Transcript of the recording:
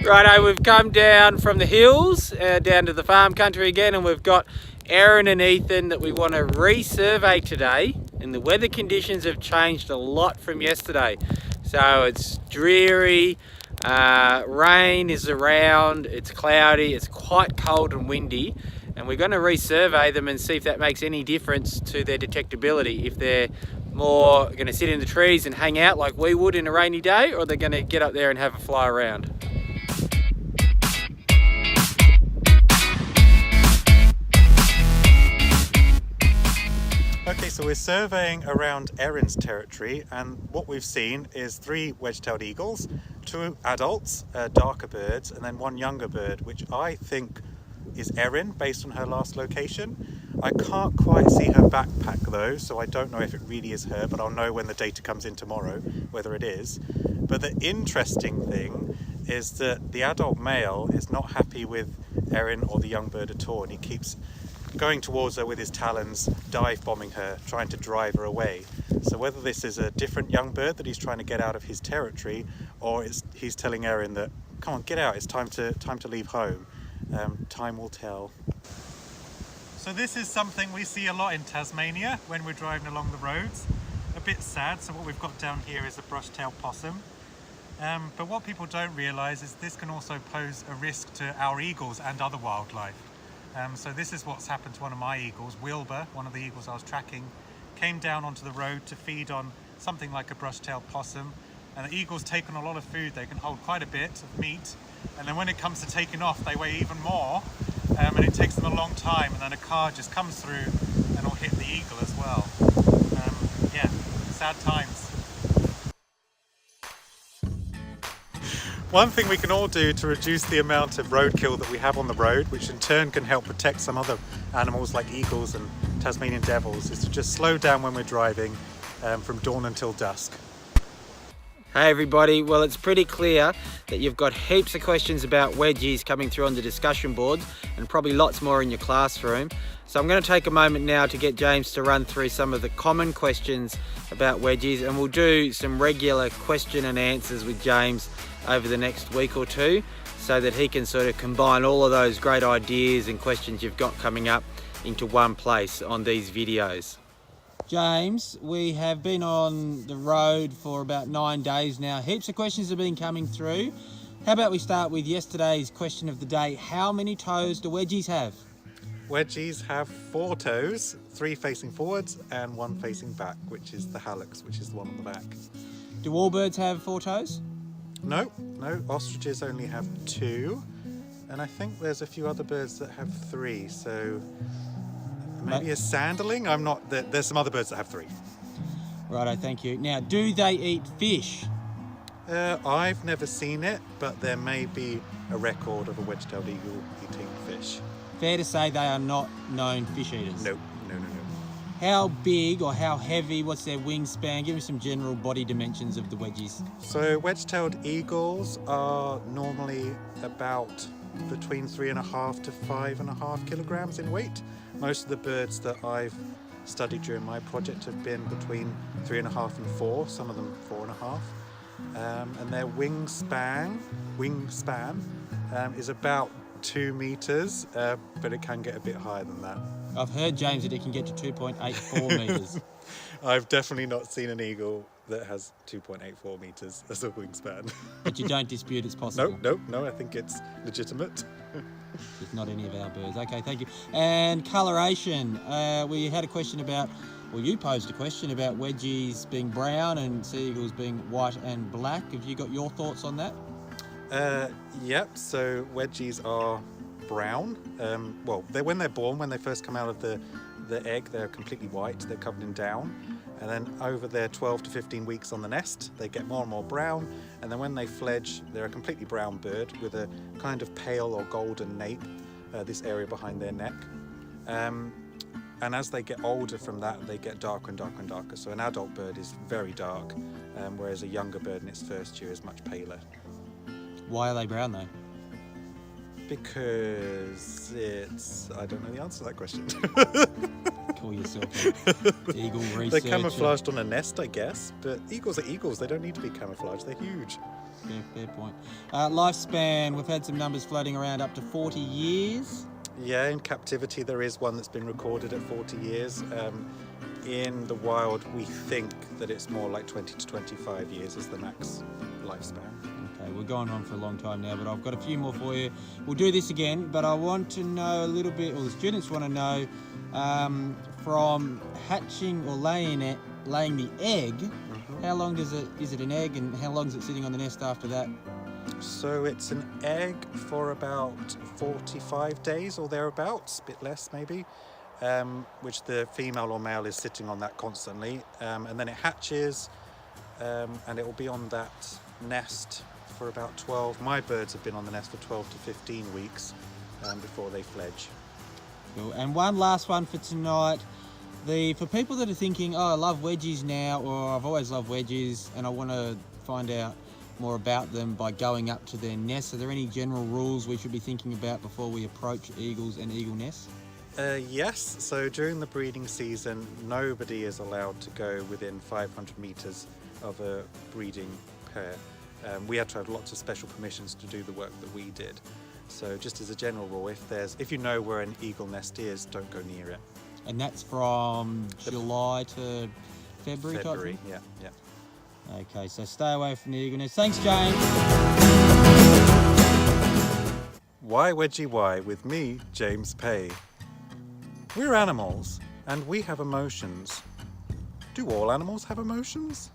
Righto, we've come down from the hills down to the farm country again, and we've got Aaron and Ethan that we want to resurvey today, and the weather conditions have changed a lot from yesterday. So it's dreary, rain is around, it's cloudy, it's quite cold and windy, and we're going to resurvey them and see if that makes any difference to their detectability, if they're more going to sit in the trees and hang out like we would in a rainy day, or they're going to get up there and have a fly around. Okay, so we're surveying around Erin's territory, and what we've seen is 3 wedge-tailed eagles, 2 adults, darker birds, and then 1 younger bird, which I think is Erin based on her last location. I can't quite see her backpack though, so I don't know if it really is her, but I'll know when the data comes in tomorrow whether it is. But the interesting thing is that the adult male is not happy with Erin or the young bird at all, and he keeps going towards her with his talons, dive bombing her, trying to drive her away. So whether this is a different young bird that he's trying to get out of his territory, or he's telling Erin that, come on, get out, it's time to leave home. Time will tell. So this is something we see a lot in Tasmania when we're driving along the roads. A bit sad, so what we've got down here is a brush-tailed possum. But what people don't realise is this can also pose a risk to our eagles and other wildlife. So this is what's happened to one of my eagles. Wilbur, one of the eagles I was tracking, came down onto the road to feed on something like a brush-tailed possum, and the eagle's taken a lot of food. They can hold quite a bit of meat, and then when it comes to taking off they weigh even more, and it takes them a long time, and then a car just comes through and will hit the eagle as well. Yeah, sad times. One thing we can all do to reduce the amount of roadkill that we have on the road, which in turn can help protect some other animals like eagles and Tasmanian devils, is to just slow down when we're driving from dawn until dusk. Hey everybody, well it's pretty clear that you've got heaps of questions about wedgies coming through on the discussion boards, and probably lots more in your classroom. So I'm going to take a moment now to get James to run through some of the common questions about wedgies, and we'll do some regular question and answers with James over the next week or two, so that he can sort of combine all of those great ideas and questions you've got coming up into one place on these videos. James, we have been on the road for about 9 days now. Heaps of questions have been coming through. How about we start with yesterday's question of the day? How many toes do wedgies have? Wedgies have 4 toes, 3 facing forwards and 1 facing back, which is the hallux, which is the one on the back. Do all birds have 4 toes? No, ostriches only have 2, and I think there's a few other birds that have 3, so maybe a sanderling. There's some other birds that have 3. Righto, thank you. Now, do they eat fish? I've never seen it, but there may be a record of a wedge-tailed eagle eating fish. Fair to say they are not known fish eaters? No. How big or how heavy, what's their wingspan? Give me some general body dimensions of the wedgies. So wedge-tailed eagles are normally about between 3.5 to 5.5 kilograms in weight. Most of the birds that I've studied during my project have been between 3.5 and 4, some of them 4.5. And their wingspan is about 2 meters, but it can get a bit higher than that. I've heard, James, that it can get to 2.84 metres. I've definitely not seen an eagle that has 2.84 metres as a wingspan. But you don't dispute it's possible? No, I think it's legitimate. It's not any of our birds. Okay, thank you. And coloration. We had a question about, well, you posed a question about wedgies being brown and sea eagles being white and black. Have you got your thoughts on that? Yep, so wedgies are brown. When they're born, when they first come out of the egg, they're completely white, they're covered in down, and then over their 12 to 15 weeks on the nest they get more and more brown, and then when they fledge they're a completely brown bird with a kind of pale or golden nape, this area behind their neck, and as they get older from that they get darker and darker and darker. So an adult bird is very dark, whereas a younger bird in its first year is much paler. Why are they brown though? Because I don't know the answer to that question. call yourself an eagle researcher. They're camouflaged on a nest, I guess, but eagles are eagles. They don't need to be camouflaged. They're huge. Fair point. Lifespan, we've had some numbers floating around up to 40 years. Yeah, in captivity there is one that's been recorded at 40 years. In the wild, we think that it's more like 20 to 25 years is the max lifespan. Okay, we're going on for a long time now, but I've got a few more for you. We'll do this again, but I want to know a little bit, or the students want to know, from hatching or laying the egg, how long is it an egg, and how long is it sitting on the nest after that? So it's an egg for about 45 days or thereabouts, a bit less maybe, which the female or male is sitting on that constantly, and then it hatches, and it will be on that nest for about 12. My birds have been on the nest for 12 to 15 weeks before they fledge. Cool. And one last one for tonight. For people that are thinking, oh, I love wedgies now, or I've always loved wedgies, and I want to find out more about them by going up to their nests, are there any general rules we should be thinking about before we approach eagles and eagle nests? Yes, so during the breeding season, nobody is allowed to go within 500 meters of a breeding pair. We had to have lots of special permissions to do the work that we did. So just as a general rule, if you know where an eagle nest is, don't go near it. And that's from July to February type thing? Yeah. Okay, so stay away from the eagle nest. Thanks, James. Why Wedgie Why with me, James Pay. We're animals, and we have emotions. Do all animals have emotions?